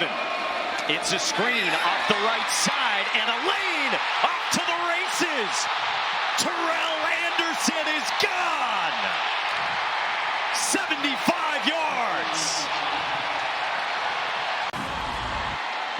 7. It's a screen off the right side and a lane off to the races. Terrell Anderson is gone. 75 yards.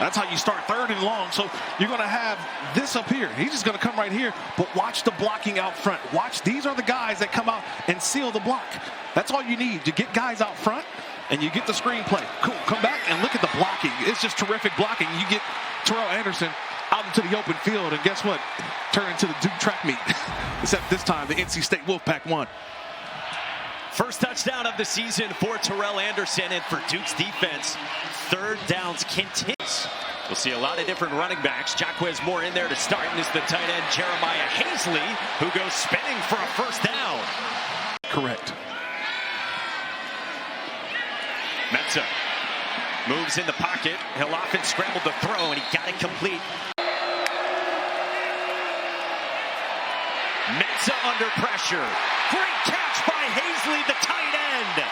That's how you start 3rd and long. So you're going to have this up here. He's just going to come right here, but watch the blocking out front. Watch, these are the guys that come out and seal the block. That's all you need. You get guys out front and you get the screenplay. Cool, come back and look at the blocking. It's just terrific blocking. You get Terrell Anderson out into the open field, and guess what? Turn into the Duke track meet. Except this time, the NC State Wolfpack won. First touchdown of the season for Terrell Anderson, and for Duke's defense, 3rd downs continues. We'll see a lot of different running backs. Jacquez Moore in there to start, and is the tight end Jeremiah Hazley, who goes spinning for a 1st down. Correct. Mensah moves in the pocket. He'll often scramble the throw, and he got it complete. Mensah under pressure. Great catch by Hazley, the tight end,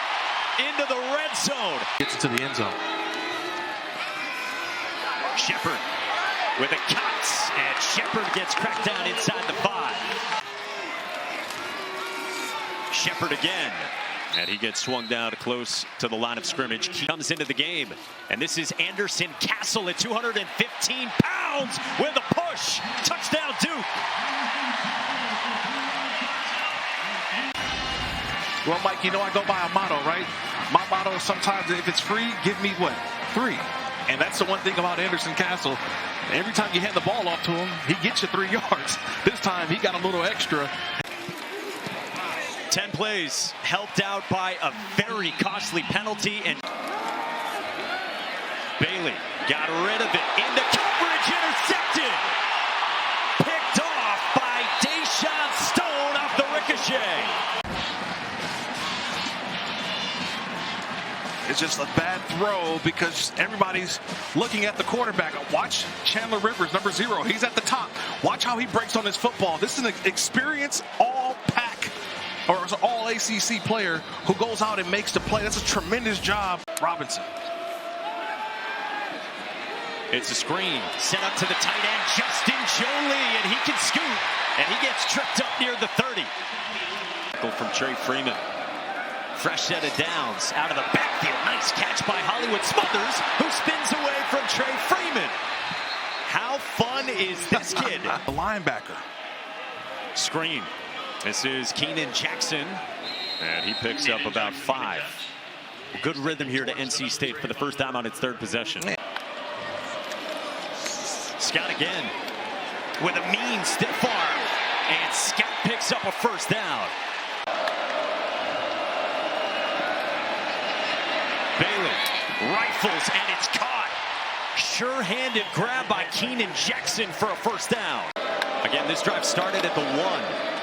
into the red zone. Gets into the end zone. Shepard with a cut, and Shepard gets cracked down inside the 5. Shepard again, and he gets swung down close to the line of scrimmage. He comes into the game, and this is Anderson Castle at 215 pounds with a push. Touchdown, Duke. Well, Mike, you know I go by a motto, right? My motto is sometimes, if it's free, give me what? 3. And that's the one thing about Anderson Castle. Every time you hand the ball off to him, he gets you 3 yards. This time, he got a little extra. 10 plays helped out by a very costly penalty, and Bailey got rid of it. Into coverage, intercepted. Picked off by Deshaun Stone off the ricochet. It's just a bad throw because everybody's looking at the quarterback. Watch Chandler Rivers, number 0. He's at the top. Watch how he breaks on his football. This is an experienced all-pack or all ACC player who goes out and makes the play. That's a tremendous job. Robinson. It's a screen set up to the tight end, Justin Jolie, and he can scoot, and he gets tripped up near the 30. From Trey Freeman. Fresh set of downs out of the backfield. Nice catch by Hollywood Smothers, who spins away from Trey Freeman. How fun is this kid? A linebacker. Screen. This is Keenan Jackson, and he picks up about 5. Good rhythm here to NC State for the first time on its 3rd possession. Scott again with a mean stiff arm, and Scott picks up a 1st down. Bailey rifles, and it's caught. Sure-handed grab by Keenan Jackson for a 1st down. Again, this drive started at the 1.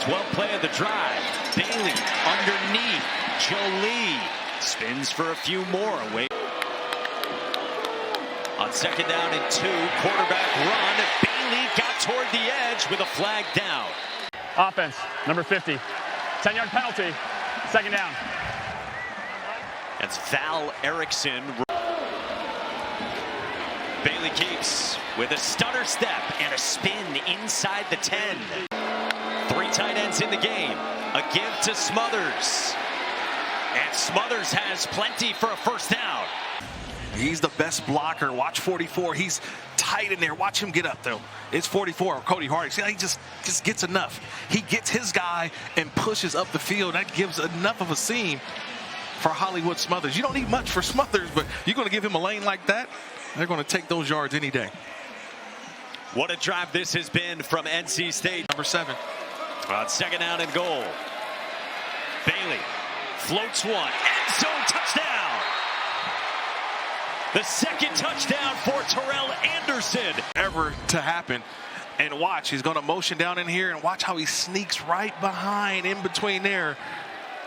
12th play of the drive. Bailey underneath. Jolie spins for a few more. Wait. On 2nd down and 2, quarterback run. Bailey got toward the edge with a flag down. Offense, number 50. 10-yard penalty. 2nd down. That's Val Erickson. Bailey keeps with a stutter step and a spin inside the 10. 3 tight ends in the game. A give to Smothers. And Smothers has plenty for a 1st down. He's the best blocker. Watch 44. He's tight in there. Watch him get up, though. It's 44, Cody Hardy. See, he just gets enough. He gets his guy and pushes up the field. That gives enough of a seam for Hollywood Smothers. You don't need much for Smothers, but you're going to give him a lane like that, they're going to take those yards any day. What a drive this has been from NC State. Number 7. On 2nd down and goal. Bailey floats one. End zone touchdown. The 2nd touchdown for Terrell Anderson. Ever to happen. And watch, he's going to motion down in here, and watch how he sneaks right behind in between there.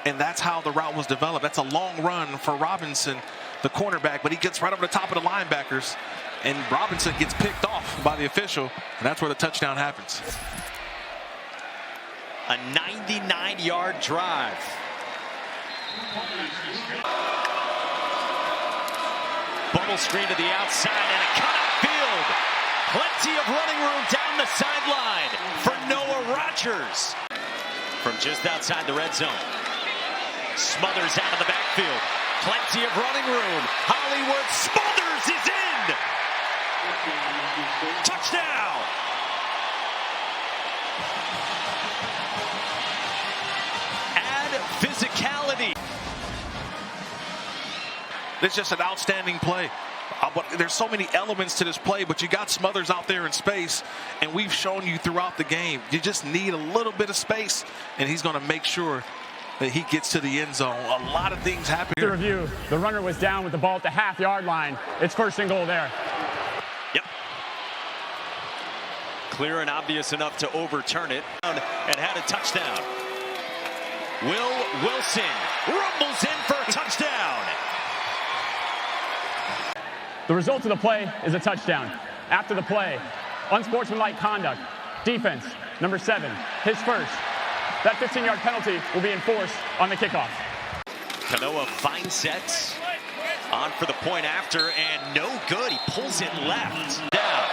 And that's how the route was developed. That's a long run for Robinson, the cornerback, but he gets right over the top of the linebackers, and Robinson gets picked off by the official, and that's where the touchdown happens. A 99-yard drive. Bubble screen to the outside and a cutout field. Plenty of running room down the sideline for Noah Rogers. From just outside the red zone. Smothers out of the backfield. Plenty of running room. Hollywood Smothers is in. Touchdown. Add physicality. It's just an outstanding play. But there's so many elements to this play, but you got Smothers out there in space, and we've shown you throughout the game, you just need a little bit of space, and he's going to make sure that he gets to the end zone. A lot of things happen here. To review, the runner was down with the ball at the half-yard line. It's first and goal there. Yep. Clear and obvious enough to overturn it and had a touchdown. Will Wilson rumbles in for a touchdown. The result of the play is a touchdown. After the play, unsportsmanlike conduct. Defense, number 7, his first. That 15-yard penalty will be enforced on the kickoff. Kanoa finds sets on for the point after, and no good. He pulls it left. Down.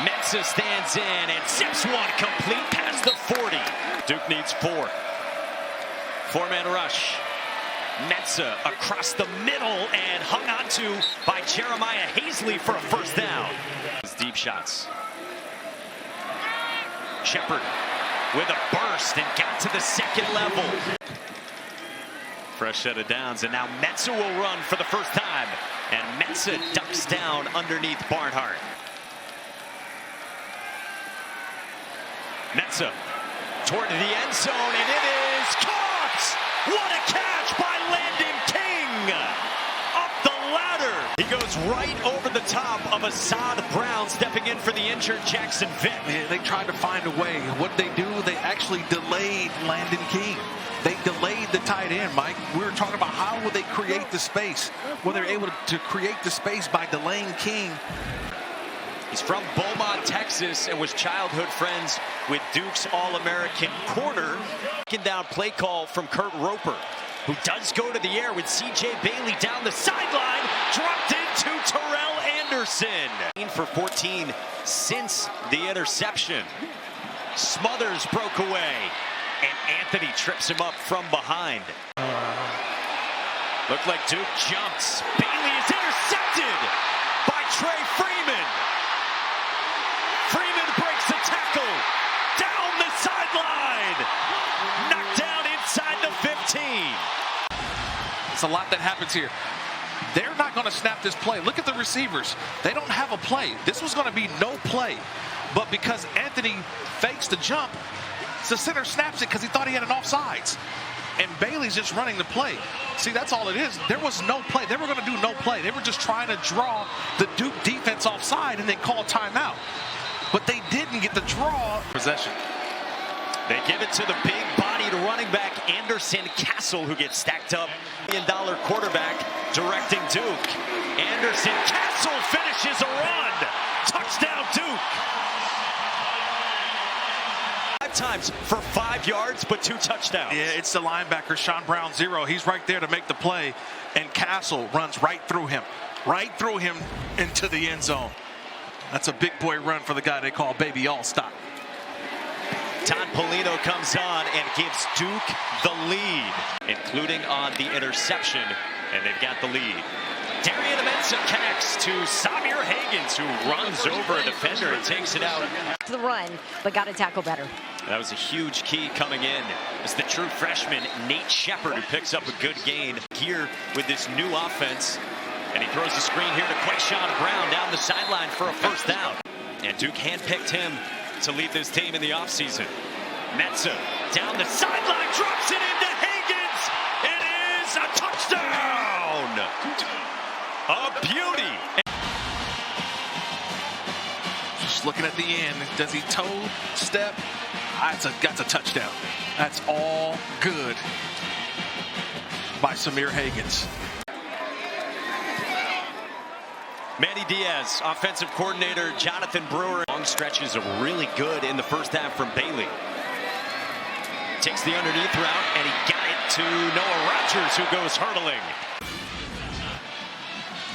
Mensah stands in and zips one complete past the 40. Duke needs 4. 4-man rush. Mensah across the middle and hung onto by Jeremiah Hazley for a first down. Deep shots. Shepard with a burst and got to the second level. Fresh set of downs, and now Mensah will run for the first time. And Mensah ducks down underneath Barnhart. Mensah toward the end zone, and it is caught! What a catch by Landon King! Up the ladder! He goes right over the top of Assad Brown, stepping in for the injured Jackson Vick. Man, they tried to find a way. What did they do? They actually delayed Landon King. They delayed the tight end, Mike. We were talking about how would they create the space. Well, they're able to create the space by delaying King. He's from Beaumont, Texas, and was childhood friends with Duke's All-American corner. Taking down play call from Kurt Roper, who does go to the air with C.J. Bailey down the sideline, dropped into Terrell Anderson. For 14 since the interception. Smothers broke away, and Anthony trips him up from behind. Looked like Duke jumps. Bailey is intercepted by Trey Freeman. Freeman breaks the tackle down the sideline. Knocked down inside the 15. It's a lot that happens here. They're not going to snap this play. Look at the receivers. They don't have a play. This was going to be no play. But because Anthony fakes the jump, the center snaps it because he thought he had an offsides. And Bailey's just running the play. See, that's all it is. There was no play. They were going to do no play. They were just trying to draw the Duke defense offside and then call timeout. But they didn't get the draw possession. They give it to the big-bodied running back, Anderson Castle, who gets stacked up. $1 million quarterback directing Duke. Anderson Castle finishes a run. Touchdown, Duke. 5 times for 5 yards, but 2 touchdowns. Yeah, it's the linebacker, Sean Brown, 0. He's right there to make the play, and Castle runs right through him into the end zone. That's a big boy run for the guy they call Baby All-Stop. Todd Polino comes on and gives Duke the lead, including on the interception, and they've got the lead. Darian Amensa connects to Samir Hagans, who runs over a defender and takes it out. To the run, but got to tackle better. That was a huge key coming in. It's the true freshman, Nate Shepard, who picks up a good gain here with this new offense. And he throws the screen here to Quayshawn Brown down the sideline for a first down. And Duke handpicked him to lead this team in the offseason. Mensah down the sideline, drops it into Hagans. It is a touchdown! A beauty! Just looking at the end, does he toe step? That's a touchdown. That's all good by Samir Hagans. Manny Diaz, offensive coordinator Jonathan Brewer. Long stretches are really good in the first half from Bailey. Takes the underneath route, and he got it to Noah Rogers, who goes hurtling.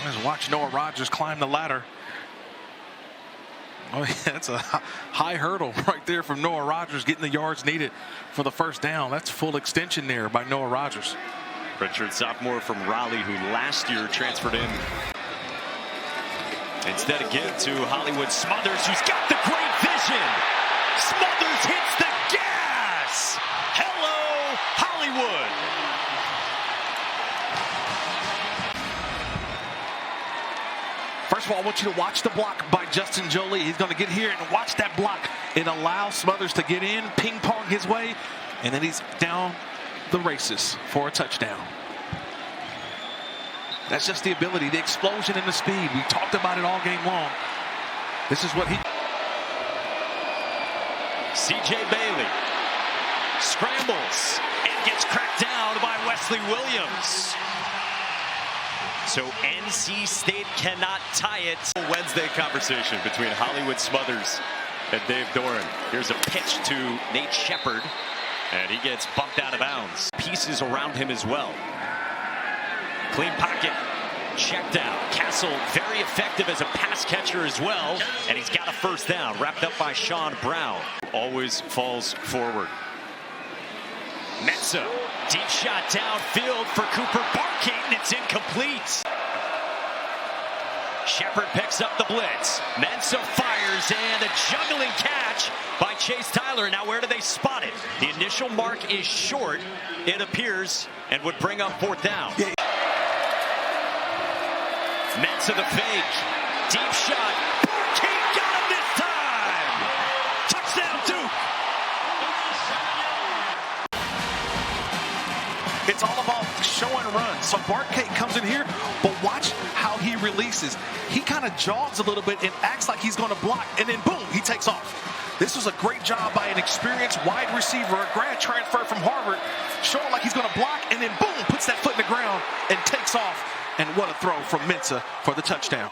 Let's watch Noah Rogers climb the ladder. Oh, yeah, that's a high hurdle right there from Noah Rogers, getting the yards needed for the first down. That's full extension there by Noah Rogers. Richard, sophomore from Raleigh, who last year transferred in. Instead of give to Hollywood Smothers, who's got the great vision. Smothers hits the gas. Hello, Hollywood. First of all, I want you to watch the block by Justin Jolie. He's going to get here and watch that block. It allows Smothers to get in, ping pong his way, and then he's down the races for a touchdown. That's just the ability, the explosion and the speed. We talked about it all game long. This is what he... C.J. Bailey scrambles and gets cracked down by Wesley Williams. So NC State cannot tie it. Wednesday conversation between Hollywood Smothers and Dave Doran. Here's a pitch to Nate Shepard, and he gets bumped out of bounds. Pieces around him as well. Clean pocket, check down. Castle very effective as a pass catcher as well, and he's got a first down, wrapped up by Sean Brown. Always falls forward. Mensa, deep shot downfield for Cooper Barkate, and it's incomplete. Shepard picks up the blitz. Mensa fires, and a juggling catch by Chase Tyler. Now where do they spot it? The initial mark is short, it appears, and would bring up fourth down. Yeah. Mensa the fake. Deep shot. Barkate got him this time! Touchdown Duke! It's all about show and run. So Barkate comes in here, but watch how he releases. He kind of jogs a little bit and acts like he's going to block, and then boom, he takes off. This was a great job by an experienced wide receiver, a grad transfer from Harvard, showing like he's going to block, and then boom, puts that foot in the ground and takes off. And what a throw from Mensa for the touchdown.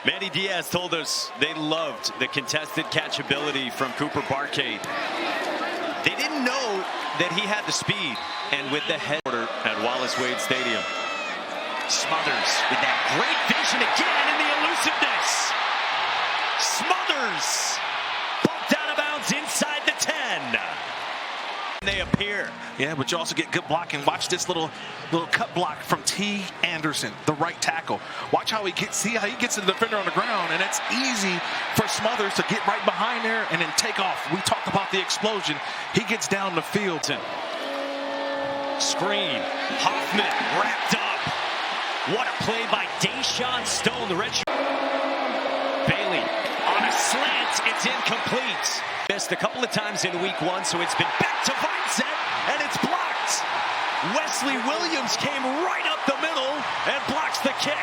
Manny Diaz told us they loved the contested catchability from Cooper Barkate. They didn't know that he had the speed, and with the head at Wallace Wade Stadium. Smothers with that great vision again and the elusiveness. Smothers bumped out of bounds inside the 10. They appear. Yeah, but you also get good blocking. Watch this little cut block from T. Anderson, the right tackle. Watch how he gets, see how he gets the defender on the ground, and it's easy for Smothers to get right behind there and then take off. We talked about the explosion. He gets down the field. Screen. Hoffman wrapped up. What a play by Deshaun Stone, the redshirt. Bailey on a slant. It's incomplete. Missed a couple of times in week one, so it's been back to Vincent, and it's blocked. Wesley Williams came right up the middle and blocks the kick.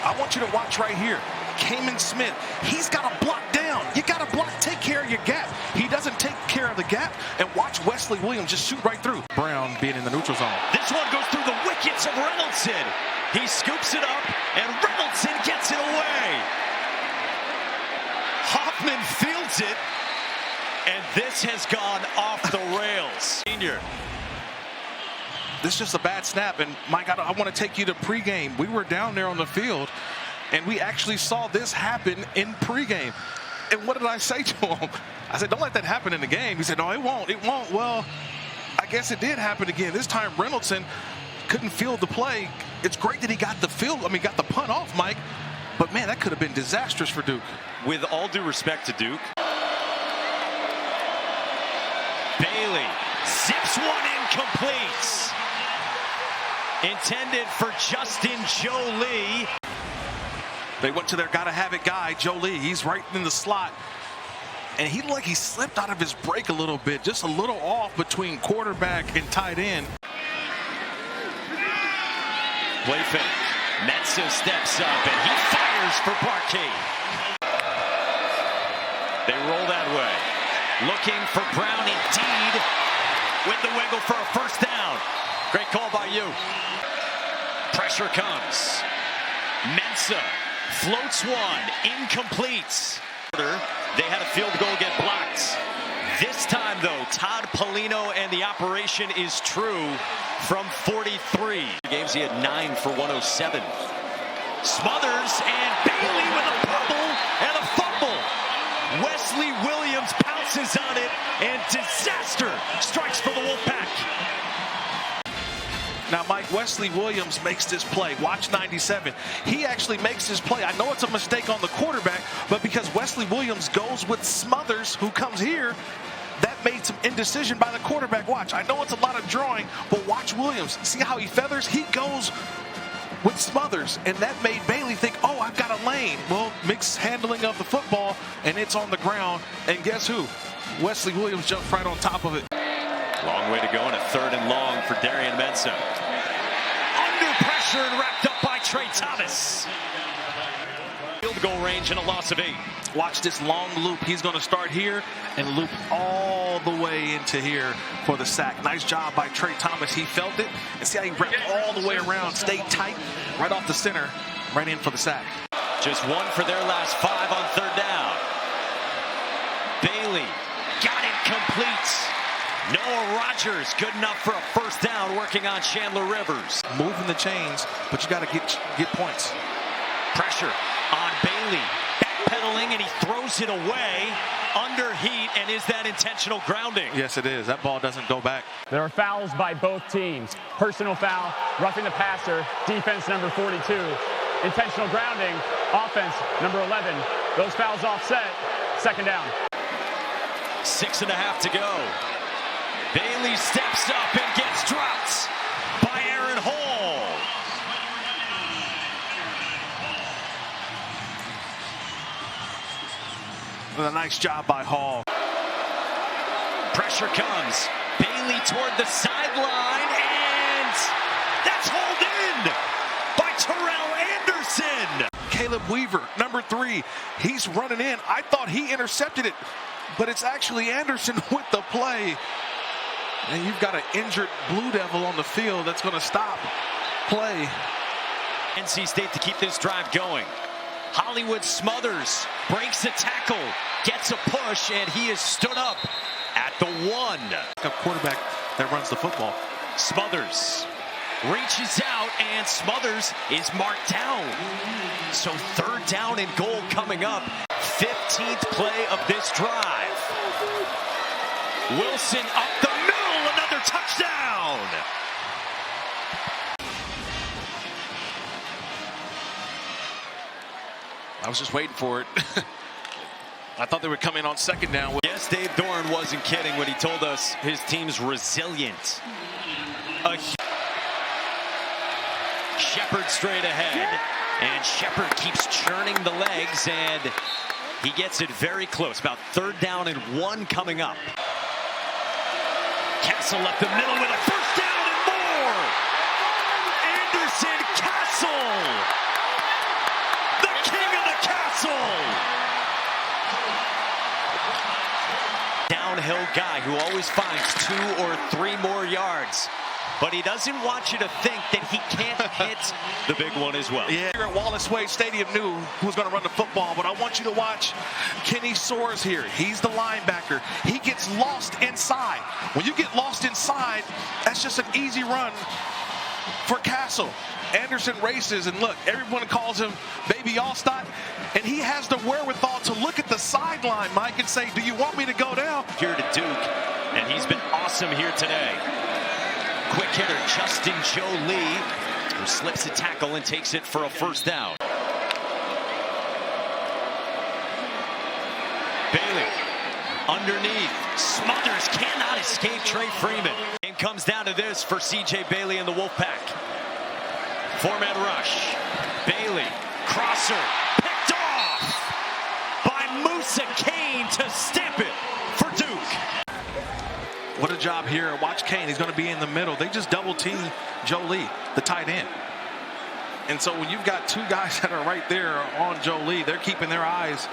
I want you to watch right here. Kamen Smith, he's got to block down. You got to block, take care of your gap. He doesn't take care of the gap, and watch Wesley Williams just shoot right through. Brown being in the neutral zone. This one goes through the wickets of Reynoldson. He scoops it up, and Reynoldson gets it away. Hoffman fields it, and this has gone off the rails. Senior. This is just a bad snap, and Mike, I want to take you to pregame. We were down there on the field, and we actually saw this happen in pregame. And what did I say to him? I said, don't let that happen in the game. He said, no, it won't. It won't. Well, I guess it did happen again. This time, Reynoldson couldn't field the play. It's great that he got the got the punt off, Mike. But, man, that could have been disastrous for Duke. With all due respect to Duke, Bailey zips one incomplete. Intended for Justin Jolie. They went to their gotta-have-it guy, Jolie. He's right in the slot. And he looked like he slipped out of his break a little bit, just a little off between quarterback and tight end. Play fake. Mensa steps up, and he fires for Barkate. They roll that way. Looking for Brown indeed. With the wiggle for a first down. Great call by you. Pressure comes. Mensa floats one. Incomplete. They had a field goal get blocked. This time, though, Todd Polino and the operation is true from 43. Games he had 9 for 107. Smothers and Bailey with a bubble and a fumble. Wesley Williams pounces on it, and disaster strikes for the Wolfpack. Now, Mike, Wesley Williams makes this play. Watch 97. He actually makes this play. I know it's a mistake on the quarterback, but because Wesley Williams goes with Smothers, who comes here, that made some indecision by the quarterback. Watch. I know it's a lot of drawing, but watch Williams. See how he feathers? He goes with Smothers, and that made Bailey think, oh, I've got a lane. Well, mixed handling of the football, and it's on the ground. And guess who? Wesley Williams jumped right on top of it. Long way to go, and a 3rd and long for Darian Mensah. Under pressure and wrapped up by Trey Thomas. Field goal range and a loss of 8. Watch this long loop. He's going to start here and loop all the way into here for the sack. Nice job by Trey Thomas. He felt it. And see how he wrapped all the way around, stayed tight, right off the center, right in for the sack. Just 1 for their last 5 on 3rd down. Bailey got it complete. Noah Rogers good enough for a 1st down, working on Chandler Rivers. Moving the chains, but you got to get points. Pressure on Bailey. Backpedaling, and he throws it away under heat. And is that intentional grounding? Yes, it is. That ball doesn't go back. There are fouls by both teams. Personal foul, roughing the passer, defense number 42. Intentional grounding, offense number 11. Those fouls offset, 2nd down. 6.5 to go. Bailey steps up and gets dropped by Aaron Hall. A nice job by Hall. Pressure comes. Bailey toward the sideline, and that's hauled in by Terrell Anderson. Caleb Weaver, number 3. He's running in. I thought he intercepted it, but it's actually Anderson with the play. And you've got an injured Blue Devil on the field that's going to stop play. NC State to keep this drive going. Hollywood Smothers breaks a tackle, gets a push, and he is stood up at the 1. A quarterback that runs the football. Smothers reaches out, and Smothers is marked down. So 3rd down and goal coming up. 15th play of this drive. Wilson up the middle, another touchdown. I was just waiting for it. I thought they would come in on 2nd down. Yes, Dave Doran wasn't kidding when he told us his team's resilient. Shepard straight ahead, and Shepard keeps churning the legs, and he gets it very close. About 3rd down and 1 coming up. Castle up the middle with a 1st down and more. Anderson Castle, the king of the castle. Downhill guy who always finds 2 or 3 more yards. But he doesn't want you to think that he can't hit the big one as well. Yeah, here at Wallace Wade Stadium knew who was going to run the football, but I want you to watch Kenny Soares here. He's the linebacker. He gets lost inside. When you get lost inside, that's just an easy run for Castle. Anderson races, and look, everyone calls him Baby Allstott, and he has the wherewithal to look at the sideline, Mike, and say, do you want me to go down? Here to Duke, and he's been awesome here today. Quick hitter Justin Jolie, who slips a tackle and takes it for a 1st down. Bailey underneath. Smothers cannot escape Trey Freeman. And comes down to this for C.J. Bailey and the Wolfpack. 4-man rush. Bailey, crosser, picked off by Musa Kane to stamp it for Duke. What a job here. Watch Kane. He's going to be in the middle. They just double team Jolie, the tight end. And so when you've got 2 guys that are right there on Jolie, they're keeping their eyes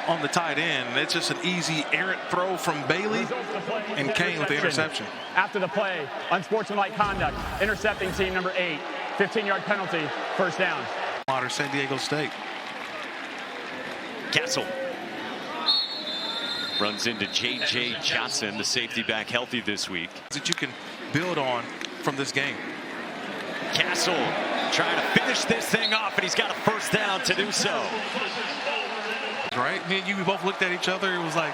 on the tight end. It's just an easy errant throw from Bailey and Kane with the interception. After the play, unsportsmanlike conduct, intercepting team number 8, 15-yard penalty, 1st down. San Diego State. Castle Runs into J.J. Johnson, the safety back, healthy this week. That you can build on from this game. Castle trying to finish this thing off, and he's got a first down to do so. Right? Me and you, we both looked at each other. It was like,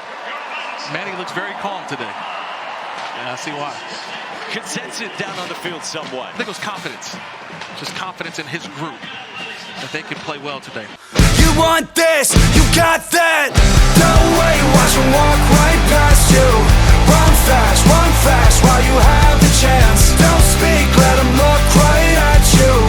Manny looks very calm today. And I see why. Could sense it down on the field somewhat. I think it was confidence. Just confidence in his group that they could play well today. You want this, you got that. No